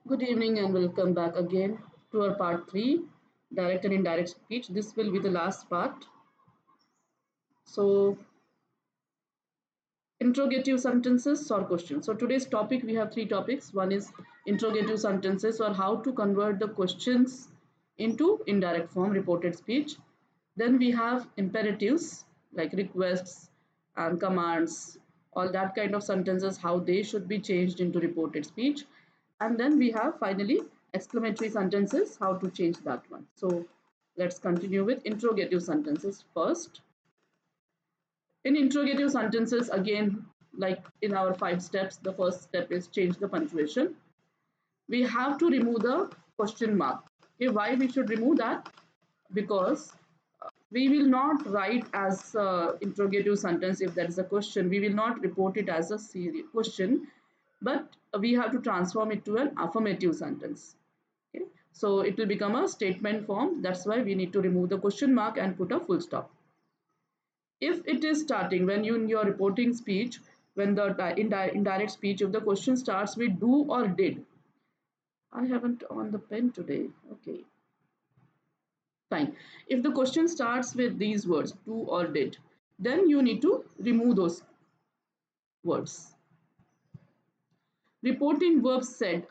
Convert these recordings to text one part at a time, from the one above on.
Good evening and welcome back again to our part 3, Direct and Indirect Speech. This will be the last part. So, interrogative sentences or questions. So, today's topic we have three topics. One is interrogative sentences or how to convert the questions into indirect form, reported speech. Then we have imperatives like requests and commands, all that kind of sentences, how they should be changed into reported speech. And then we have finally exclamatory sentences, how to change that one. So let's continue with interrogative sentences first. In interrogative sentences, again, like in our 5 steps, the first step is change the punctuation. We have to remove the question mark. Okay, why we should remove that? Because we will not write as interrogative sentence if there is a question. We will not report it as a question, but we have to transform it to an affirmative sentence. Okay, so it will become a statement form. That's why we need to remove the question mark and put a full stop. If it is starting when you in your reporting speech, when the indirect speech, if the question starts with do or did. I haven't on the pen today. Okay, fine. If the question starts with these words, do or did, then you need to remove those words. Reporting verbs said,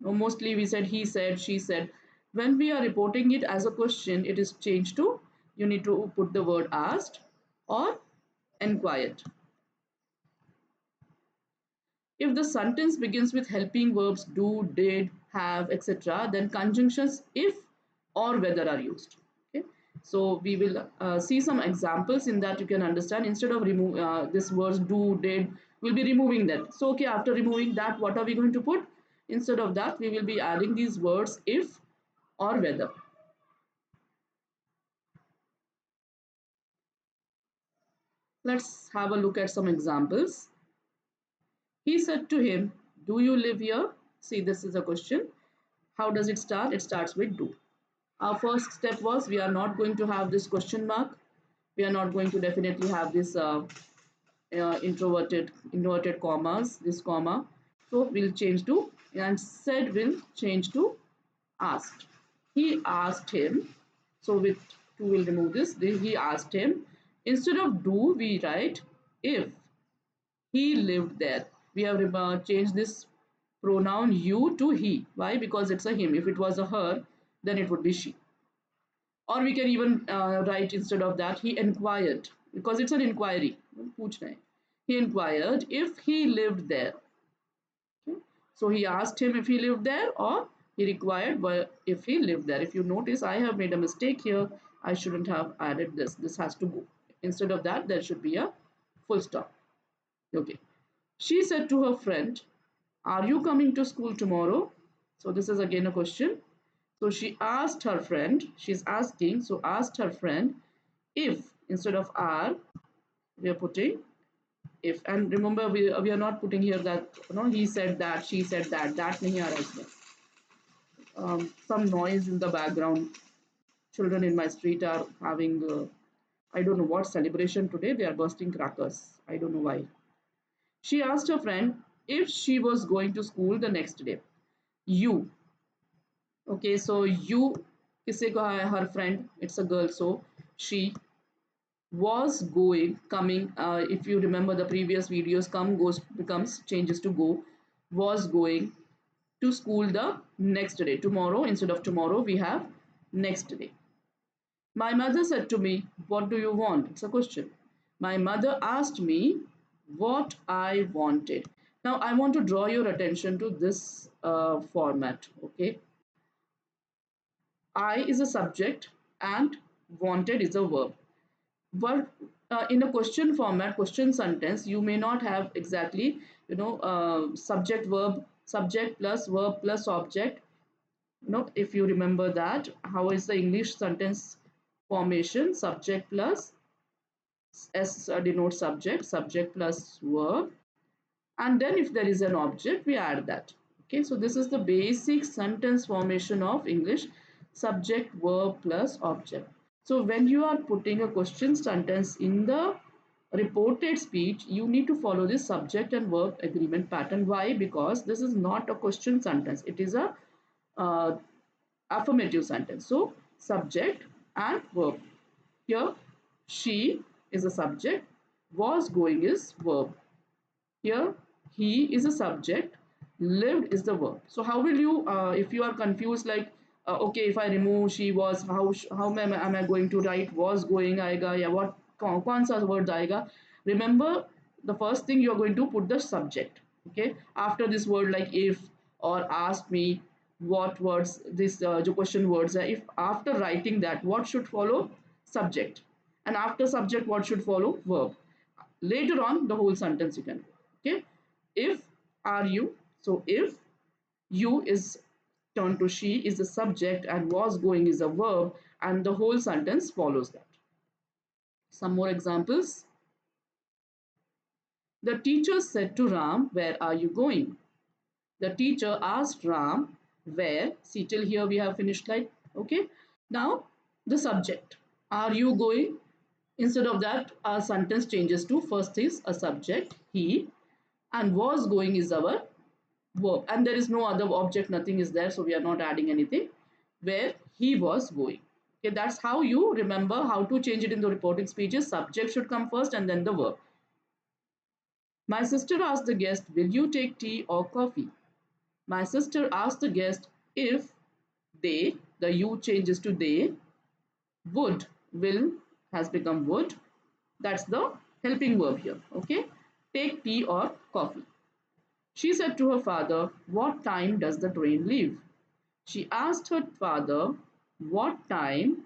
mostly we said he said, she said. When we are reporting it as a question, it is changed to, you need to put the word asked or inquired. If the sentence begins with helping verbs do, did, have, etc., then conjunctions if or whether are used. Okay, so we will see some examples in that you can understand. Instead of remove this words do, did, we'll be removing that. So okay, after removing that, what are we going to put? Instead of that, we will be adding these words if or whether. Let's have a look at some examples. He said to him, do you live here? See, this is a question. How does it start? It starts with do. Our first step was we are not going to have this question mark. We are not going to definitely have this inverted commas, this comma. So we'll change to, and said will change to asked. He asked him. So with to will remove this. He asked him. Instead of do, we write if he lived there. We have changed this pronoun you to he. Why? Because it's a him. If it was a her, then it would be she. Or we can even write instead of that, he inquired, because it's an inquiry. He inquired if he lived there. Okay? So he asked him if he lived there, or he required if he lived there. If you notice, I have made a mistake here. I shouldn't have added this. This has to go. Instead of that, there should be a full stop. Okay. She said to her friend, are you coming to school tomorrow? So this is again a question. So she asked her friend, she's asking, so asked her friend if, instead of are, we are putting if. And remember, we are not putting here that, he said that, she said that nahi aa raha hai. Some noise in the background. Children in my street are having, I don't know what celebration today, they are bursting crackers. I don't know why. She asked her friend if she was going to school the next day. You. Okay, so you, किससे कहा है? Her friend, it's a girl, so she was going, coming. If you remember the previous videos, come goes becomes changes to go. Was going to school the next day. Tomorrow, instead of tomorrow, we have next day. My mother said to me, what do you want? It's a question. My mother asked me what I wanted. Now, I want to draw your attention to this format. Okay. I is a subject and wanted is a verb. But in a question format, question sentence, you may not have exactly, subject, verb, subject plus verb plus object. If you remember that, how is the English sentence formation? Subject plus S denotes subject, subject plus verb. And then if there is an object, we add that. Okay, so this is the basic sentence formation of English, subject, verb plus object. So when you are putting a question sentence in the reported speech, you need to follow this subject and verb agreement pattern. Why? Because this is not a question sentence. It is a uh, affirmative sentence. So subject and verb. Here, she is a subject, was going is verb. Here, he is a subject, lived is the verb. So how will you, if you are confused, like, okay, if I remove she was, how am I going to write was going आएगा या what कौन सा words आएगा? Remember, the first thing you are going to put the subject. Okay, after this word like if or ask me, what words this जो question words है. If after writing that, what should follow? Subject, and after subject, what should follow? Verb. Later on, the whole sentence you can. Okay, if are you, so if you is turned to she is the subject and was going is a verb, and the whole sentence follows that. Some more examples. The teacher said to Ram, where are you going? The teacher asked Ram, where? See, till here we have finished, like, okay. Now the subject, are you going? Instead of that, our sentence changes to first is a subject, he, and was going is our verb, and there is no other object, nothing is there, so we are not adding anything. Where he was going. Okay, that's how you remember how to change it in the reporting speeches. Subject should come first and then the verb. My sister asked the guest, will you take tea or coffee? My sister asked the guest if they, the you changes to they, would, will has become would. That's the helping verb here. Okay, take tea or coffee. She said to her father, what time does the train leave? She asked her father what time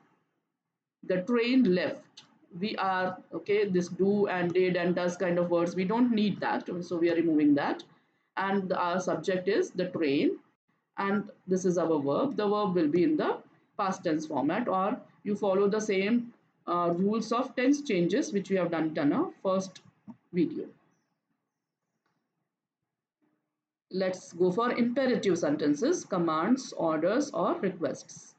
the train left. We are, okay, this do and did and does kind of words, we don't need that, so we are removing that. And our subject is the train, and this is our verb. The verb will be in the past tense format, or you follow the same rules of tense changes which we have done in our first video. Let's go for imperative sentences, commands, orders, or requests.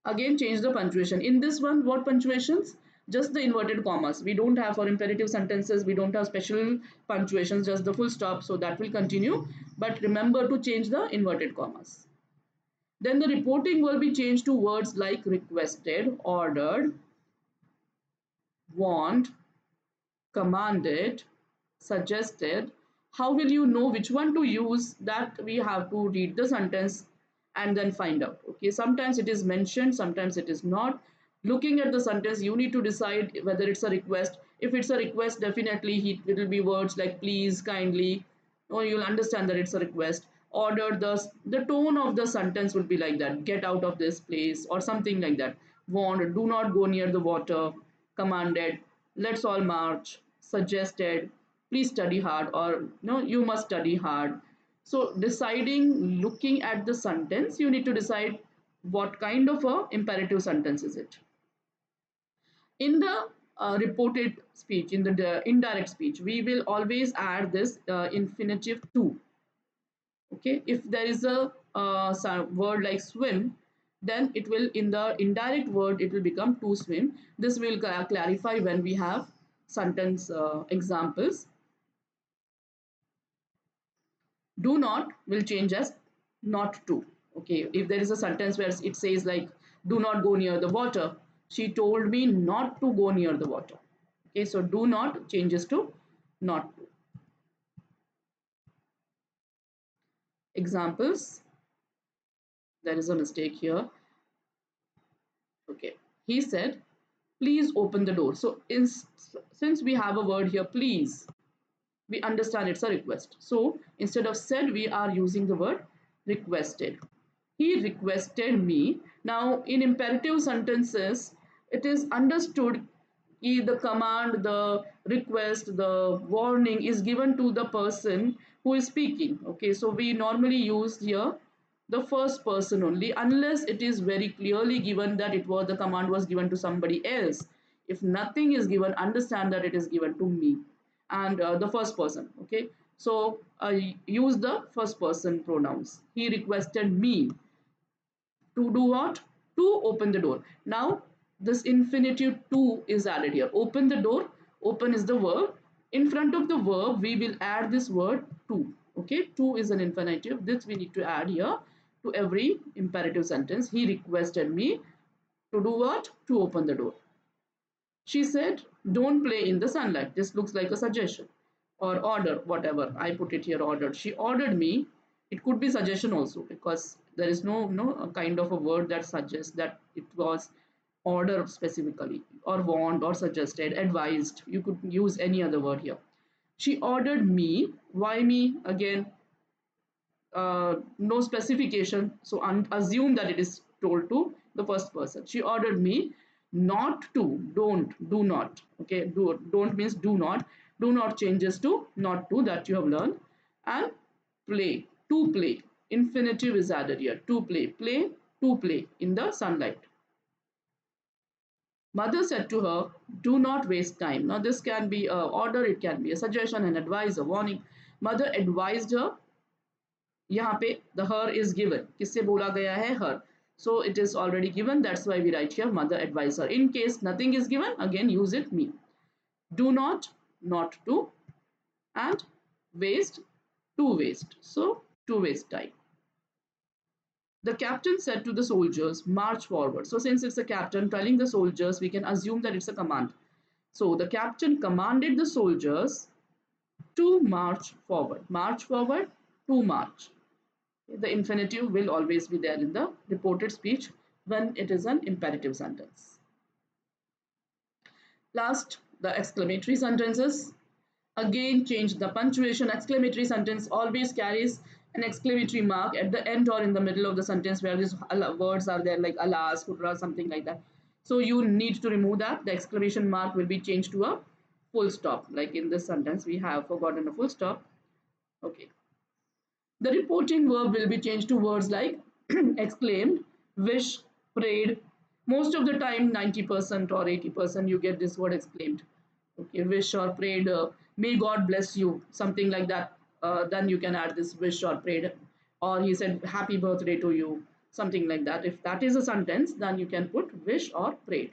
Again, change the punctuation. In this one, what punctuations? Just the inverted commas. We don't have for imperative sentences, we don't have special punctuations, just the full stop. So that will continue. But remember to change the inverted commas. Then the reporting will be changed to words like requested, ordered, want, commanded, suggested. How will you know which one to use? That we have to read the sentence and then find out. Okay, sometimes it is mentioned, sometimes it is not. Looking at the sentence, you need to decide whether it's a request. If it's a request, definitely it will be words like please, kindly, or you'll understand that it's a request. Ordered, the tone of the sentence would be like that, get out of this place or something like that. Warned, do not go near the water. Commanded, let's all march. Suggested, please study hard, or no, you must study hard. So deciding, looking at the sentence, you need to decide what kind of a imperative sentence is it. In the reported speech, in the indirect speech, we will always add this infinitive to. Okay, if there is a word like swim, then it will, in the indirect word, it will become to swim. This will clarify when we have sentence examples. Do not will change as not to. Okay, if there is a sentence where it says like do not go near the water, she told me not to go near the water. Okay, so do not changes to not to. Examples, there is a mistake here. Okay, he said please open the door. So since we have a word here please, we understand it's a request. So instead of said, we are using the word requested. He requested me. Now, in imperative sentences, it is understood the command, the request, the warning is given to the person who is speaking. Okay, so we normally use here the first person only, unless it is very clearly given that the command was given to somebody else. If nothing is given, understand that it is given to me and the first person. Okay, so use the first person pronouns. He requested me to do what? To open the door. Now this infinitive to is added here. Open the door. Open is the verb. In front of the verb, we will add this word to. Okay, to is an infinitive. This we need to add here to every imperative sentence. He requested me to do what? To open the door. She said, don't play in the sunlight. This looks like a suggestion or order, whatever. I put it here, ordered. She ordered me. It could be suggestion also because there is no kind of a word that suggests that it was order specifically, or want, or suggested, advised. You could use any other word here. She ordered me. Why me? Again, no specification. So assume that it is told to the first person. She ordered me not to, don't, do not. Okay, don't means do not. Do not changes to not to, that you have learned. And play, to play. Infinitive is added here. To play, to play in the sunlight. Mother said to her, do not waste time. Now, this can be a order, it can be a suggestion, an advice, a warning. Mother advised her. यहाँ पे the her is given. किससे बोला गया है? Her. So it is already given. That's why we write here mother advised her. In case nothing is given, again use it me. Do not, not to, and waste, to waste. So to waste time. The captain said to the soldiers, march forward. So since it's a captain telling the soldiers, we can assume that it's a command. So the captain commanded the soldiers to march forward. March forward, to march. The infinitive will always be there in the reported speech when it is an imperative sentence. Last, the exclamatory sentences. Again, change the punctuation. Exclamatory sentence always carries an exclamatory mark at the end or in the middle of the sentence where these words are there, like alas, hurrah, something like that. So you need to remove that. The exclamation mark will be changed to a full stop. Like in this sentence, we have forgotten a full stop. Okay. The reporting verb will be changed to words like exclaimed, wish, prayed. Most of the time, 90% or 80%, you get this word exclaimed. Okay, wish or prayed, may God bless you, something like that. Then you can add this wish or prayed. Or he said, happy birthday to you, something like that. If that is a sentence, then you can put wish or prayed.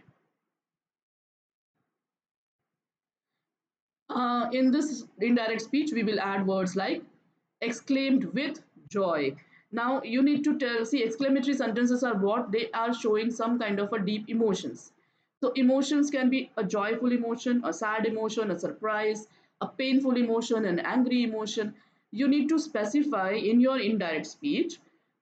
In this indirect speech, we will add words like exclaimed with joy. Now, you need to tell, see, exclamatory sentences are what? They are showing some kind of a deep emotions. So, emotions can be a joyful emotion, a sad emotion, a surprise, a painful emotion, an angry emotion. You need to specify in your indirect speech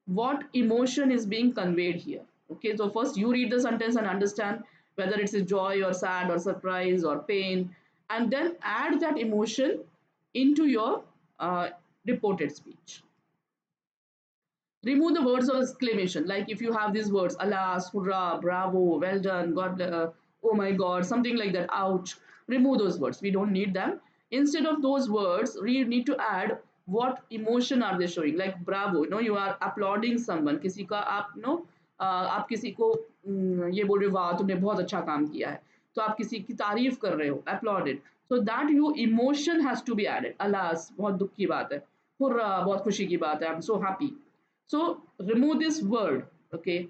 what emotion is being conveyed here. Okay, so first you read the sentence and understand whether it's a joy or sad or surprise or pain, and then add that emotion into your reported speech. Remove the words of exclamation, like if you have these words, alas, hurrah, bravo, well done, God, oh my God, something like that, ouch. Remove those words. We don't need them. Instead of those words, we need to add what emotion are they showing, like bravo, you are applauding someone, किसी का आप आप किसी को ये बोल रहे हो, वाह तुमने बहुत अच्छा काम किया है, तो आप किसी की तारीफ कर रहे हो, applauded. So that you emotion has to be added. Alas, बहुत दुख की बात है. Hurrah, बहुत खुशी की बात है. I'm so happy. So remove this word, okay,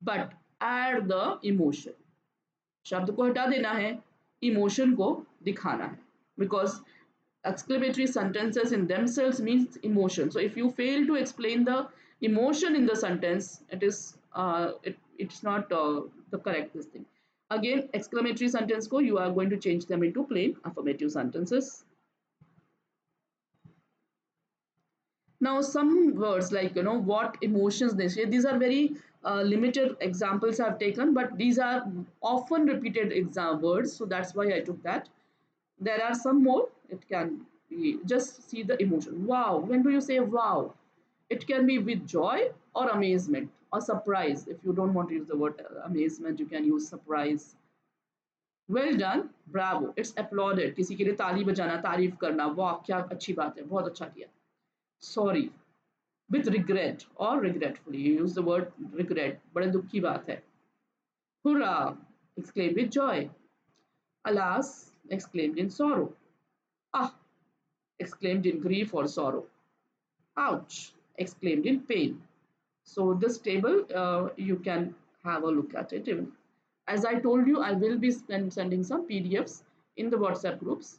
but add the emotion. शब्द को हटा देना है, emotion को दिखाना है, because exclamatory sentences in themselves means emotion. So if you fail to explain the emotion in the sentence, it's not the correct this thing. Again, exclamatory sentence ko you are going to change them into plain affirmative sentences. Now, some words like, what emotions they say, these are very limited examples I've taken, but these are often repeated exam words. So that's why I took that. There are some more. It can be, just see the emotion. Wow. When do you say wow? It can be with joy or amazement or surprise. If you don't want to use the word amazement, you can use surprise. Well done, bravo. It's applauded. किसी के लिए ताली बजाना, तारीफ करना, वाह क्या अच्छी बात है, बहुत अच्छा किया. Sorry, with regret or regretfully. You use the word regret. बड़े दुख की बात है. Hurrah! Exclaimed with joy. Alas! Exclaimed in sorrow. Ah! Exclaimed in grief or sorrow. Ouch! Exclaimed in pain. So this table, you can have a look at it. As I told you, I will be sending some PDFs in the WhatsApp groups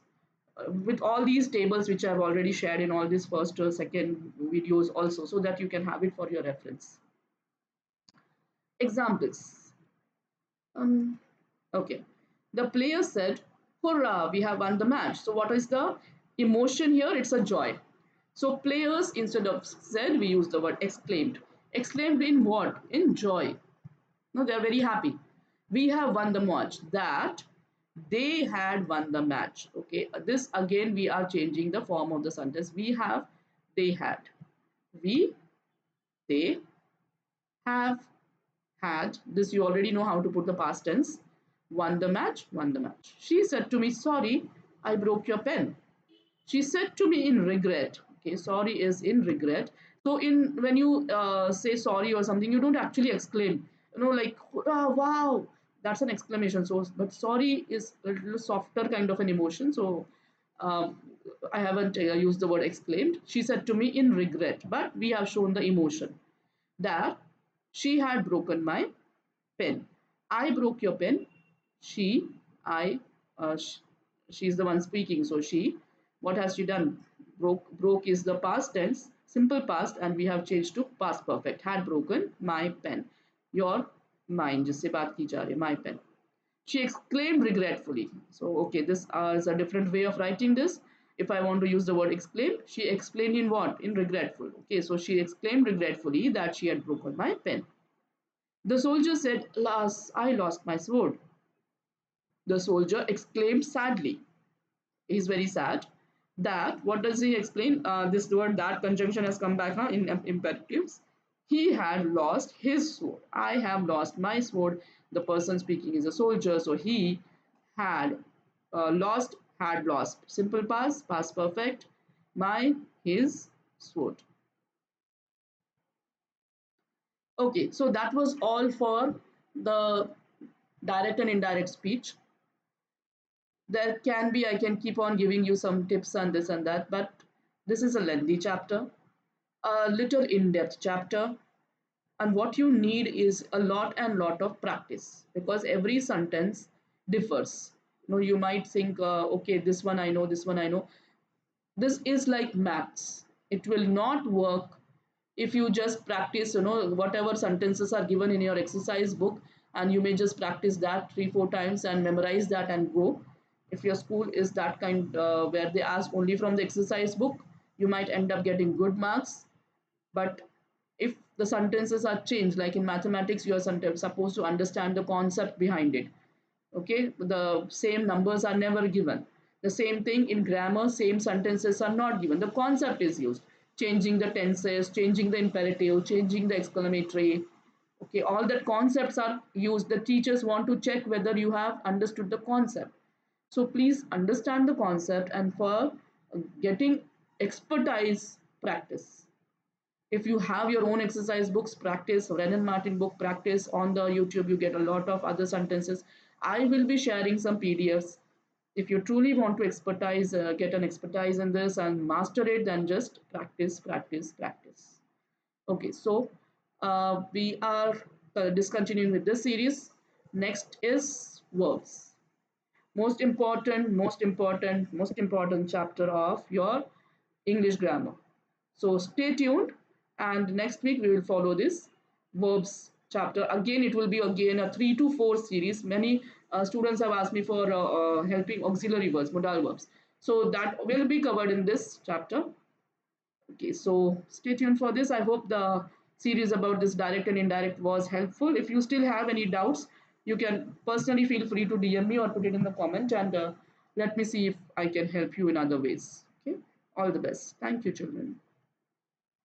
with all these tables which I've already shared in all these first or second videos also, so that you can have it for your reference. Examples. Um, okay. The player said, "Hurrah, we have won the match." So, what is the emotion here? It's a joy. So, players instead of said, we use the word exclaimed. Exclaimed in what? In joy. No, they're very happy. We have won the match. That they had won the match. Okay, this again we are changing the form of the sentence. We have, they had. We, they have had. This you already know how to put the past tense. Won the match, won the match. She said to me, "Sorry, I broke your pen." She said to me in regret. Okay, sorry is in regret. So in when you say sorry or something, you don't actually exclaim, like, "Ah, wow," that's an exclamation. So but sorry is a little softer kind of an emotion. So um, I haven't used the word exclaimed. She said to me in regret, but we have shown the emotion that she had broken my pen. I broke your pen. She, I, she's the one speaking. So she, what has she done? Broke is the past tense, simple past, and we have changed to past perfect. Had broken my pen. Your, mine, जिससे बात की जा रही है, my pen. She exclaimed regretfully. So, okay, this is a different way of writing this. If I want to use the word exclaim, she explained in what? In regretful. Okay, so she exclaimed regretfully that she had broken my pen. The soldier said, "Alas, I lost my sword." The soldier exclaimed sadly. He's very sad. That, what does he explain? This word that conjunction has come back now in imperatives. He had lost his sword. I have lost my sword. The person speaking is a soldier, so he had lost, had lost. Simple past, past perfect. My, his sword. Okay, so that was all for the direct and indirect speech. There can be, I can keep on giving you some tips on this and that, but this is a lengthy chapter, a little in-depth chapter, and what you need is a lot and lot of practice, because every sentence differs. You might think, okay, this one I know, this one I know. This is like maths. It will not work if you just practice, whatever sentences are given in your exercise book, and you may just practice that 3 4 times and memorize that and go. If your school is that kind where they ask only from the exercise book, you might end up getting good marks. But if the sentences are changed, like in mathematics, you are sometimes supposed to understand the concept behind it. Okay, the same numbers are never given. The same thing in grammar, same sentences are not given. The concept is used, changing the tenses, changing the imperative, changing the exclamatory. Okay, all that concepts are used. The teachers want to check whether you have understood the concept. So please understand the concept, and for getting expertise, practice. If you have your own exercise books, practice. Ren and Martin book, practice. On the YouTube you get a lot of other sentences. I will be sharing some PDFs. If you truly want to expertise, get an expertise in this and master it, then just practice, practice, practice. Okay, so we are discontinuing with this series. Next is verbs. Most important chapter of your English grammar. So stay tuned, and next week we will follow this verbs chapter. Again, it will be again a 3 to 4 series. Many students have asked me for helping auxiliary verbs, modal verbs. So that will be covered in this chapter. Okay, so stay tuned for this. I hope the series about this direct and indirect was helpful. If you still have any doubts, you can personally feel free to DM me or put it in the comment, and let me see if I can help you in other ways. Okay, all the best. Thank you, children.